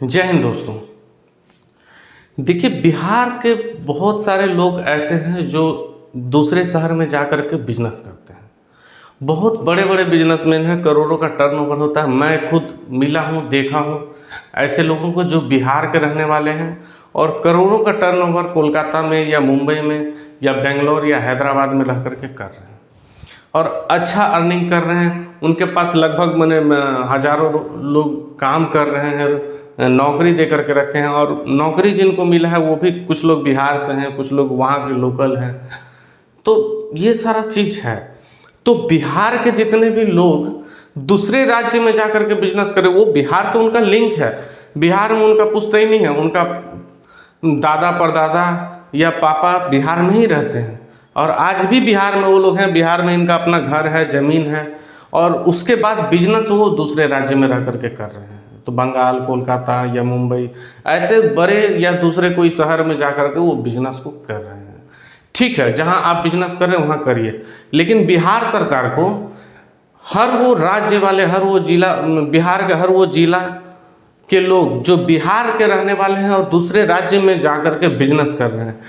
जय हिंद दोस्तों। देखिए, बिहार के बहुत सारे लोग ऐसे हैं जो दूसरे शहर में जा कर के बिजनेस करते हैं। बहुत बड़े बड़े बिजनेसमैन हैं, करोड़ों का टर्नओवर होता है। मैं खुद मिला हूँ, देखा हूँ ऐसे लोगों को जो बिहार के रहने वाले हैं और करोड़ों का टर्नओवर कोलकाता में या मुंबई में या बेंगलोर या हैदराबाद में रह करके कर रहे हैं और अच्छा अर्निंग कर रहे हैं। उनके पास लगभग मैंने हजारों लोग काम कर रहे हैं, नौकरी दे करके रखे हैं और नौकरी जिनको मिला है वो भी कुछ लोग बिहार से हैं, कुछ लोग वहाँ के लोकल हैं। तो ये सारा चीज़ है। तो बिहार के जितने भी लोग दूसरे राज्य में जा कर के बिजनेस करें, वो बिहार से उनका लिंक है, बिहार में उनका पुश्तैनी नहीं है, उनका दादा परदादा या पापा बिहार में ही रहते हैं और आज भी बिहार में वो लोग हैं। बिहार में इनका अपना घर है, ज़मीन है और उसके बाद बिजनेस वो दूसरे राज्य में रह करके कर रहे हैं। तो बंगाल, कोलकाता या मुंबई ऐसे बड़े या दूसरे कोई शहर में जा कर के वो बिजनेस को कर रहे हैं। ठीक है, जहां आप बिजनेस कर रहे हैं वहां करिए, लेकिन बिहार सरकार को हर वो राज्य वाले, हर वो जिला, बिहार के हर वो जिला के लोग जो बिहार के रहने वाले हैं और दूसरे राज्य में जा कर के बिजनेस कर रहे हैं,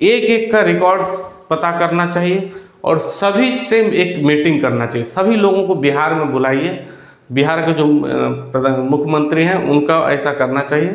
एक एक का रिकॉर्ड पता करना चाहिए और सभी से एक मीटिंग करना चाहिए। सभी लोगों को बिहार में बुलाइए। बिहार के जो मुख्यमंत्री हैं उनका ऐसा करना चाहिए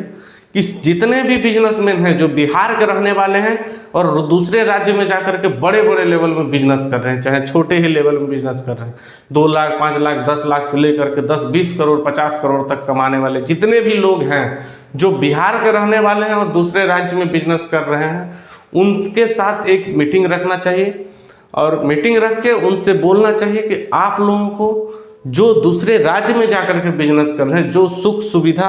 कि जितने भी बिजनेसमैन हैं जो बिहार के रहने वाले हैं और दूसरे राज्य में जाकर के बड़े बड़े लेवल में बिजनेस कर रहे हैं, चाहे छोटे ही लेवल में बिजनेस कर रहे हैं, 2 लाख, 5 लाख, 10 लाख से लेकर के 10-20 करोड़, 50 करोड़ तक कमाने वाले जितने भी लोग हैं जो बिहार के रहने वाले हैं और दूसरे राज्य में बिजनेस कर रहे हैं, उनके साथ एक मीटिंग रखना चाहिए और मीटिंग रख के उनसे बोलना चाहिए कि आप लोगों को जो दूसरे राज्य में जाकर के बिजनेस कर रहे हैं, जो सुख सुविधा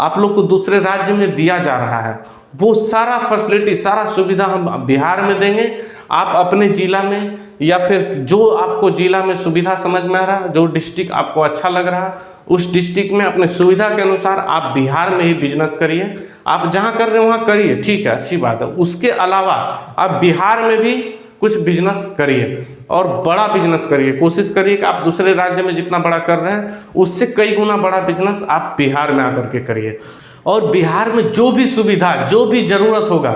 आप लोग को दूसरे राज्य में दिया जा रहा है, वो सारा फैसिलिटी, सारा सुविधा हम बिहार में देंगे। आप अपने जिला में या फिर जो आपको जिला में सुविधा समझ में आ रहा, जो डिस्ट्रिक्ट आपको अच्छा लग रहा, उस डिस्ट्रिक्ट में अपने सुविधा के अनुसार आप बिहार में ही बिजनेस करिए। आप जहाँ कर रहे हैं वहाँ करिए, ठीक है, अच्छी बात है। उसके अलावा आप बिहार में भी कुछ बिजनेस करिए और बड़ा बिजनेस करिए। कोशिश करिए कि आप दूसरे राज्य में जितना बड़ा कर रहे हैं उससे कई गुना बड़ा बिजनेस आप बिहार में आकर के करिए और बिहार में जो भी सुविधा, जो भी जरूरत होगा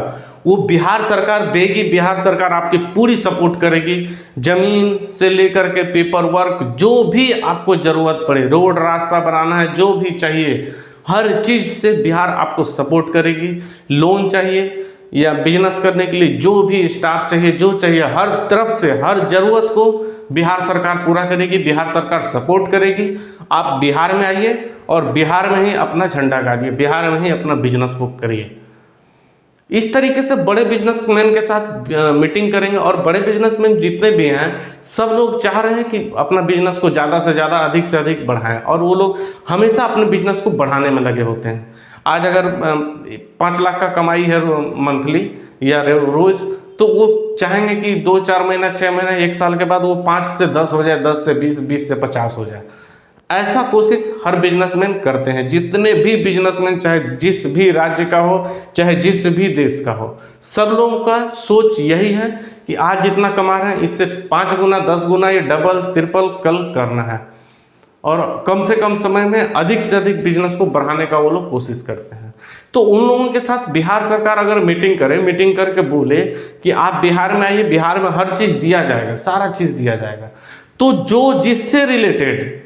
वो बिहार सरकार देगी। बिहार सरकार आपकी पूरी सपोर्ट करेगी, जमीन से लेकर के पेपर वर्क, जो भी आपको जरूरत पड़े, रोड रास्ता बनाना है, जो भी चाहिए, हर चीज़ से बिहार आपको सपोर्ट करेगी। लोन चाहिए या बिजनेस करने के लिए जो भी स्टाफ चाहिए, जो चाहिए, हर तरफ से हर जरूरत को बिहार सरकार पूरा करेगी, बिहार सरकार सपोर्ट करेगी। आप बिहार में आइए और बिहार में ही अपना झंडा गाड़िए, बिहार में ही अपना बिजनेस को करिए। इस तरीके से बड़े बिजनेसमैन के साथ मीटिंग करेंगे और बड़े बिजनेसमैन जितने भी हैं सब लोग चाह रहे हैं कि अपना बिजनेस को ज़्यादा से ज़्यादा, अधिक से अधिक बढ़ाएं और वो लोग हमेशा अपने बिजनेस को बढ़ाने में लगे होते हैं। आज अगर 5 लाख का कमाई है मंथली या रोज, तो वो चाहेंगे कि 2-4 महीना, 6 महीना, 1 साल के बाद वो 5 से 10 हो जाए, 10 से 20, 20 से 50 हो जाए। ऐसा कोशिश हर बिजनेसमैन करते हैं। जितने भी बिजनेसमैन, चाहे जिस भी राज्य का हो, चाहे जिस भी देश का हो, सब लोगों का सोच यही है कि आज जितना कमा रहे हैं इससे 5 गुना, 10 गुना, ये डबल ट्रिपल कल करना है और कम से कम समय में अधिक से अधिक बिजनेस को बढ़ाने का वो लोग कोशिश करते हैं। तो उन लोगों के साथ बिहार सरकार अगर मीटिंग करे, मीटिंग करके बोले कि आप बिहार में आइए, बिहार में हर चीज़ दिया जाएगा, सारा चीज़ दिया जाएगा। तो जो जिससे रिलेटेड,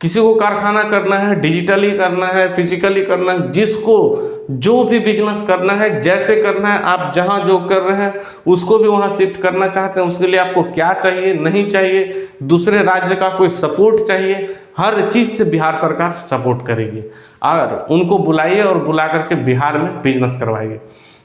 किसी को कारखाना करना है, डिजिटली करना है, फिजिकली करना है, जिसको जो भी बिजनेस करना है, जैसे करना है, आप जहां जो कर रहे हैं उसको भी वहां शिफ्ट करना चाहते हैं, उसके लिए आपको क्या चाहिए, नहीं चाहिए, दूसरे राज्य का कोई सपोर्ट चाहिए, हर चीज़ से बिहार सरकार सपोर्ट करेगी। और उनको बुलाइए और बुला करके बिहार में बिजनेस करवाइए।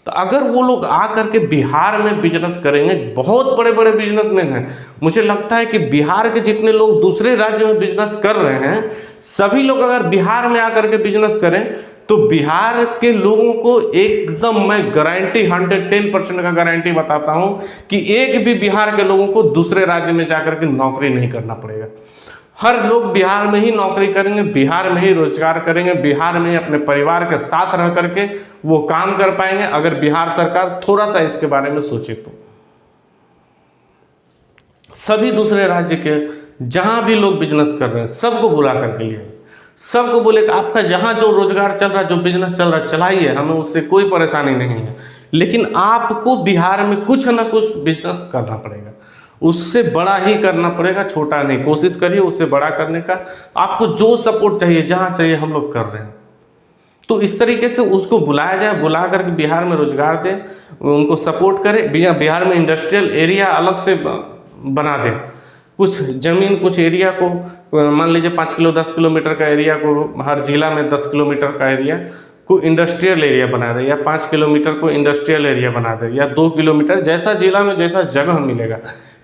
तो अगर वो लोग आ करके बिहार में बिजनेस करेंगे, बहुत बड़े बड़े बिजनेसमैन हैं, मुझे लगता है कि बिहार के जितने लोग दूसरे राज्य में बिजनेस कर रहे हैं, सभी लोग अगर बिहार में आकर के बिजनेस करें तो बिहार के लोगों को एकदम, मैं गारंटी 110% का गारंटी बताता हूं कि एक भी बिहार के लोगों को दूसरे राज्य में जाकर के नौकरी नहीं करना पड़ेगा। हर लोग बिहार में ही नौकरी करेंगे, बिहार में ही रोजगार करेंगे, बिहार में ही अपने परिवार के साथ रह करके वो काम कर पाएंगे अगर बिहार सरकार थोड़ा सा इसके बारे में सोचे तो। सभी दूसरे राज्य के जहां भी लोग बिजनेस कर रहे हैं सबको बुला करके लिए, सबको बोले कि आपका जहाँ जो रोजगार चल रहा है, जो बिजनेस चल रहा है, चलाइए, हमें उससे कोई परेशानी नहीं है, लेकिन आपको बिहार में कुछ ना कुछ बिजनेस करना पड़ेगा, उससे बड़ा ही करना पड़ेगा, छोटा नहीं। कोशिश करिए उससे बड़ा करने का, आपको जो सपोर्ट चाहिए, जहाँ चाहिए, हम लोग कर रहे हैं। तो इस तरीके से उसको बुलाया जाए, बुला करके बिहार में रोजगार दें, उनको सपोर्ट करें। बिहार में इंडस्ट्रियल एरिया अलग से बना दें, कुछ ज़मीन, कुछ एरिया को, मान लीजिए 10 किलोमीटर का एरिया को, हर जिला में 10 किलोमीटर का एरिया को इंडस्ट्रियल एरिया बना दे, या 5 किलोमीटर को इंडस्ट्रियल एरिया बना दे, या 2 किलोमीटर, जैसा जिला में जैसा जगह मिलेगा,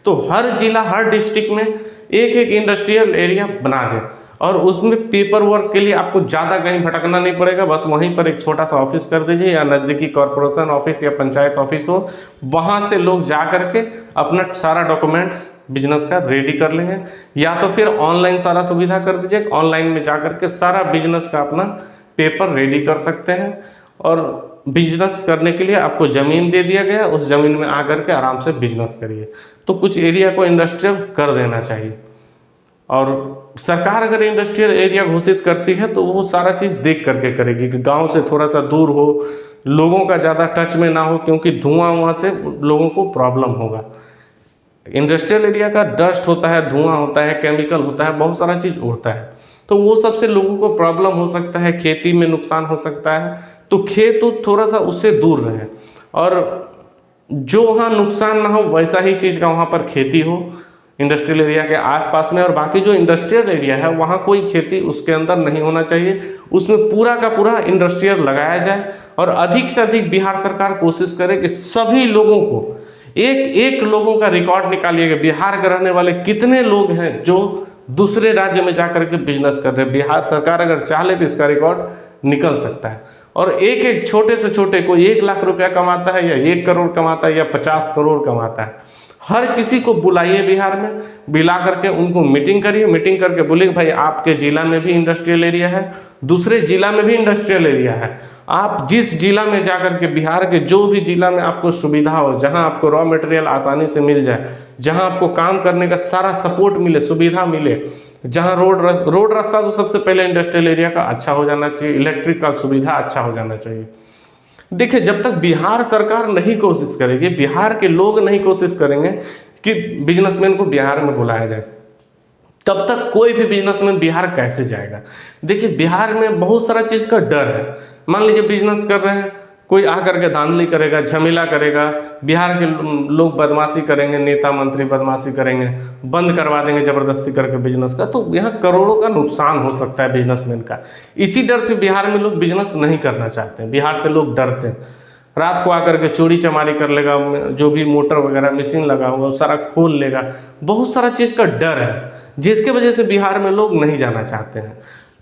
तो हर जिला, हर डिस्ट्रिक्ट में एक एक इंडस्ट्रियल एरिया बना दे। और उसमें पेपर वर्क के लिए आपको ज़्यादा कहीं भटकना नहीं पड़ेगा, बस वहीं पर एक छोटा सा ऑफिस कर दीजिए, या नज़दीकी कॉरपोरेशन ऑफिस या पंचायत ऑफिस हो, वहाँ से लोग जा करके अपना सारा डॉक्यूमेंट्स बिजनेस का रेडी कर लेंगे। या तो फिर ऑनलाइन सारा सुविधा कर दीजिए, ऑनलाइन में जा करके सारा बिजनेस का अपना पेपर रेडी कर सकते हैं। और बिजनेस करने के लिए आपको ज़मीन दे दिया गया, उस ज़मीन में आकर के आराम से बिजनेस करिए। तो कुछ एरिया को इंडस्ट्रियल कर देना चाहिए। और सरकार अगर इंडस्ट्रियल एरिया घोषित करती है तो वो सारा चीज़ देख करके करेगी कि गांव से थोड़ा सा दूर हो, लोगों का ज़्यादा टच में ना हो, क्योंकि धुआं वहाँ से लोगों को प्रॉब्लम होगा। इंडस्ट्रियल एरिया का डस्ट होता है, धुआं होता है, केमिकल होता है, बहुत सारा चीज़ उड़ता है, तो वो सबसे लोगों को प्रॉब्लम हो सकता है, खेती में नुकसान हो सकता है। तो खेत थोड़ा सा उससे दूर रहे, और जो वहाँ नुकसान ना हो वैसा ही चीज़ का वहाँ पर खेती हो इंडस्ट्रियल एरिया के आसपास में। और बाकी जो इंडस्ट्रियल एरिया है वहाँ कोई खेती उसके अंदर नहीं होना चाहिए, उसमें पूरा का पूरा इंडस्ट्रियल लगाया जाए। और अधिक से अधिक बिहार सरकार कोशिश करे कि सभी लोगों को, एक एक लोगों का रिकॉर्ड निकालिएगा, बिहार के रहने वाले कितने लोग हैं जो दूसरे राज्य में जाकर के बिजनेस कर रहे हैं। बिहार सरकार अगर चाहे तो इसका रिकॉर्ड निकल सकता है। और एक एक छोटे से छोटे, कोई 1 लाख रुपया कमाता है, या 1 करोड़ कमाता है, या 50 करोड़ कमाता है, हर किसी को बुलाइए बिहार में, बुला करके उनको मीटिंग करिए, मीटिंग करके बोलिए भाई आपके जिला में भी इंडस्ट्रियल एरिया है, दूसरे जिला में भी इंडस्ट्रियल एरिया है, आप जिस जिला में जाकर के, बिहार के जो भी जिला में आपको सुविधा हो, जहां आपको रॉ मटेरियल आसानी से मिल जाए, जहां आपको काम करने का सारा सपोर्ट मिले, सुविधा मिले, जहां रोड रास्ता तो सबसे पहले इंडस्ट्रियल एरिया का अच्छा हो जाना चाहिए, इलेक्ट्रिक का सुविधा अच्छा हो जाना चाहिए। देखिए, जब तक बिहार सरकार नहीं कोशिश करेगी, बिहार के लोग नहीं कोशिश करेंगे कि बिजनेसमैन को बिहार में बुलाया जाए, तब तक कोई भी बिजनेसमैन बिहार कैसे जाएगा। देखिए, बिहार में बहुत सारा चीज़ का डर है। मान लीजिए बिजनेस कर रहे हैं, कोई आकर के धांधली करेगा, झमेला करेगा, बिहार के लोग बदमाशी करेंगे, नेता मंत्री बदमाशी करेंगे, बंद करवा देंगे ज़बरदस्ती करके बिजनेस का, तो यहाँ करोड़ों का नुकसान हो सकता है बिजनेसमैन का। इसी डर से बिहार में लोग बिजनेस नहीं करना चाहते हैं, बिहार से लोग डरते हैं। रात को आकर के चोरी चमारी कर लेगा, जो भी मोटर वगैरह मशीन लगा हुआ वो सारा खोल लेगा, बहुत सारा चीज़ का डर है, जिसके वजह से बिहार में लोग नहीं जाना चाहते हैं।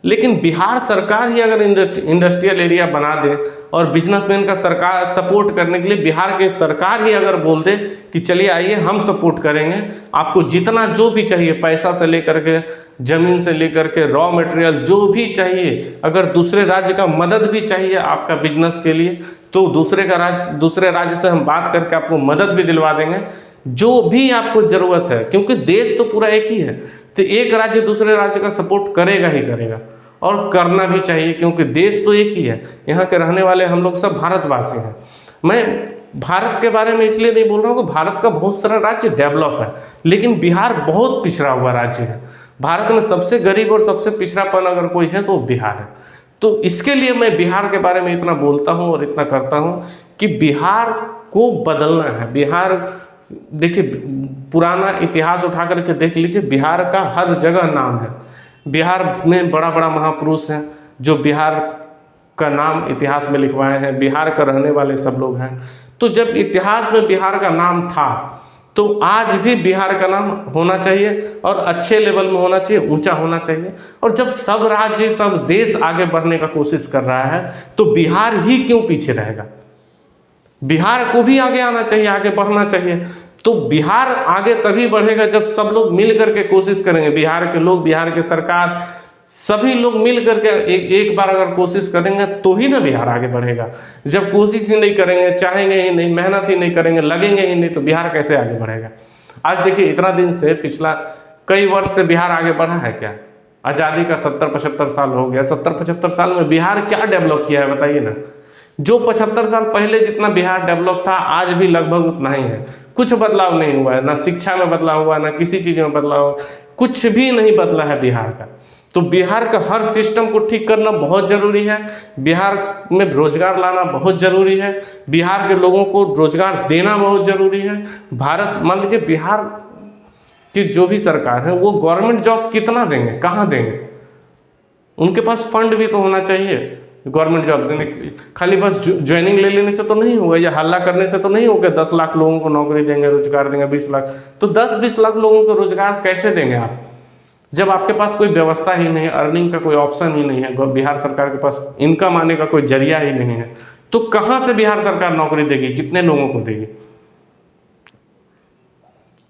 लेकिन बिहार सरकार ही अगर इंडस्ट्रियल एरिया बना दे, और बिजनेसमैन का सरकार सपोर्ट करने के लिए बिहार के सरकार ही अगर बोल दे कि चलिए आइए हम सपोर्ट करेंगे, आपको जितना जो भी चाहिए, पैसा से लेकर के, ज़मीन से लेकर के, रॉ मटेरियल जो भी चाहिए, अगर दूसरे राज्य का मदद भी चाहिए आपका बिजनेस के लिए, तो दूसरे राज्य से हम बात करके आपको मदद भी दिलवा देंगे, जो भी आपको ज़रूरत है। क्योंकि देश तो पूरा एक ही है, तो एक राज्य दूसरे राज्य का सपोर्ट करेगा ही करेगा, और करना भी चाहिए, क्योंकि देश तो एक ही है। यहाँ के रहने वाले हम लोग सब भारतवासी हैं। मैं भारत के बारे में इसलिए नहीं बोल रहा हूँ कि भारत का बहुत सारा राज्य डेवलप है, लेकिन बिहार बहुत पिछड़ा हुआ राज्य है। भारत में सबसे गरीब और सबसे पिछड़ापन अगर कोई है तो बिहार है। तो इसके लिए मैं बिहार के बारे में इतना बोलता हूँ और इतना करता हूँ कि बिहार को बदलना है। बिहार, देखिए, पुराना इतिहास उठा करके देख लीजिए, बिहार का हर जगह नाम है। बिहार में बड़ा बड़ा महापुरुष हैं जो बिहार का नाम इतिहास में लिखवाए हैं, बिहार का रहने वाले सब लोग हैं। तो जब इतिहास में बिहार का नाम था, तो आज भी बिहार का नाम होना चाहिए, और अच्छे लेवल में होना चाहिए, ऊंचा होना चाहिए। और जब सब राज्य, सब देश आगे बढ़ने का कोशिश कर रहा है, तो बिहार ही क्यों पीछे रहेगा। बिहार को भी आगे आना चाहिए, आगे बढ़ना चाहिए। तो बिहार आगे तभी बढ़ेगा जब सब लोग मिल करके कोशिश करेंगे। बिहार के लोग, बिहार के सरकार, सभी लोग मिल करके एक बार अगर कोशिश करेंगे तो ही ना बिहार आगे बढ़ेगा। जब कोशिश ही नहीं करेंगे, चाहेंगे ही नहीं, मेहनत ही नहीं करेंगे, लगेंगे ही नहीं, तो बिहार कैसे आगे बढ़ेगा। आज देखिए, इतना दिन से, पिछला कई वर्ष से बिहार आगे बढ़ा है क्या? आज़ादी का 70-75 साल हो गया। 70-75 साल में बिहार क्या डेवलप किया है बताइए ना। जो 75 साल पहले जितना बिहार डेवलप था आज भी लगभग उतना ही है। कुछ बदलाव नहीं हुआ है, ना शिक्षा में बदलाव हुआ, ना किसी चीज़ में बदलाव, कुछ भी नहीं बदला है बिहार का। तो बिहार का हर सिस्टम को ठीक करना बहुत ज़रूरी है। बिहार में रोजगार लाना बहुत ज़रूरी है। बिहार के लोगों को रोजगार देना बहुत ज़रूरी है। भारत, मान लीजिए बिहार की जो भी सरकार है वो गवर्नमेंट जॉब कितना देंगे, कहाँ देंगे? उनके पास फंड भी तो होना चाहिए गवर्नमेंट जॉब देने के लिए। खाली बस ज्वाइनिंग ले लेने से तो नहीं होगा, या हल्ला करने से तो नहीं होगा। 10 लाख लोगों को नौकरी देंगे, रोजगार देंगे 20 लाख, तो 10-20 लाख लोगों को रोजगार कैसे देंगे आप, जब आपके पास कोई व्यवस्था ही नहीं है, अर्निंग का कोई ऑप्शन ही नहीं है, बिहार सरकार के पास इनकम आने का कोई जरिया ही नहीं है, तो कहाँ से बिहार सरकार नौकरी देगी, कितने लोगों को देगी?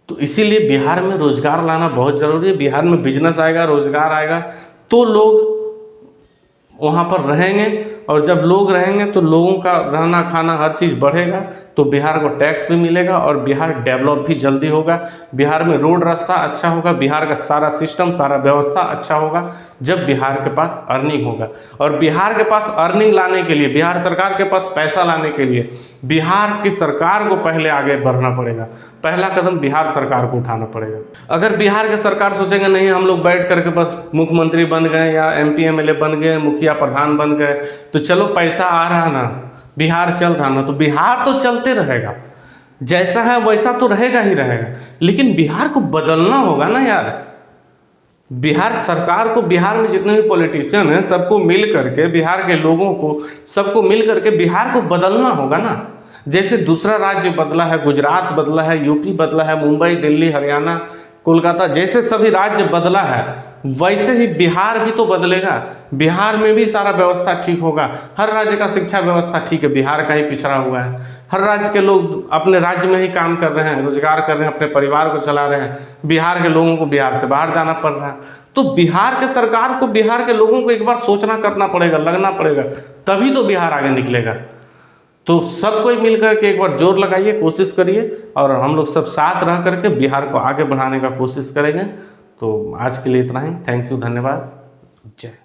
तो इसीलिए बिहार में रोजगार लाना बहुत जरूरी है। बिहार में बिजनेस आएगा, रोजगार आएगा तो लोग वहाँ पर रहेंगे, और जब लोग रहेंगे तो लोगों का रहना खाना हर चीज़ बढ़ेगा, तो बिहार को टैक्स भी मिलेगा और बिहार डेवलप भी जल्दी होगा। बिहार में रोड रास्ता अच्छा होगा, बिहार का सारा सिस्टम, सारा व्यवस्था अच्छा होगा जब बिहार के पास अर्निंग होगा। और बिहार के पास अर्निंग लाने के लिए, बिहार सरकार के पास पैसा लाने के लिए बिहार की सरकार को पहले आगे बढ़ना पड़ेगा। पहला कदम बिहार सरकार को उठाना पड़ेगा। अगर बिहार के सरकार सोचेंगे नहीं हम लोग बैठ करके बस मुख्यमंत्री बन गए या MP MLA बन गए, मुखिया प्रधान बन गए, तो चलो पैसा आ रहा ना, बिहार चल रहा ना, तो बिहार तो चलते रहेगा, जैसा है वैसा तो रहेगा ही रहेगा। लेकिन बिहार को बदलना होगा ना यार। बिहार सरकार को, बिहार में जितने भी पॉलिटिशियन हैं सबको मिल करके, बिहार के लोगों को सबको मिल करके बिहार को बदलना होगा ना। जैसे दूसरा राज्य बदला है, गुजरात बदला है, UP बदला है, मुंबई, दिल्ली, हरियाणा, कोलकाता जैसे सभी राज्य बदला है, वैसे ही बिहार भी तो बदलेगा। बिहार में भी सारा व्यवस्था ठीक होगा। हर राज्य का शिक्षा व्यवस्था ठीक है, बिहार का ही पिछड़ा हुआ है। हर राज्य के लोग अपने राज्य में ही काम कर रहे हैं, रोजगार कर रहे हैं, अपने परिवार को चला रहे हैं। बिहार के लोगों को बिहार से बाहर जाना पड़ रहा है। तो बिहार के सरकार को, बिहार के लोगों को एक बार सोचना करना पड़ेगा, लगना पड़ेगा, तभी तो बिहार आगे निकलेगा। तो सब कोई मिलकर के एक बार जोर लगाइए, कोशिश करिए, और हम लोग सब साथ रह करके बिहार को आगे बढ़ाने का कोशिश करेंगे। तो आज के लिए इतना ही। थैंक यू, धन्यवाद, जय।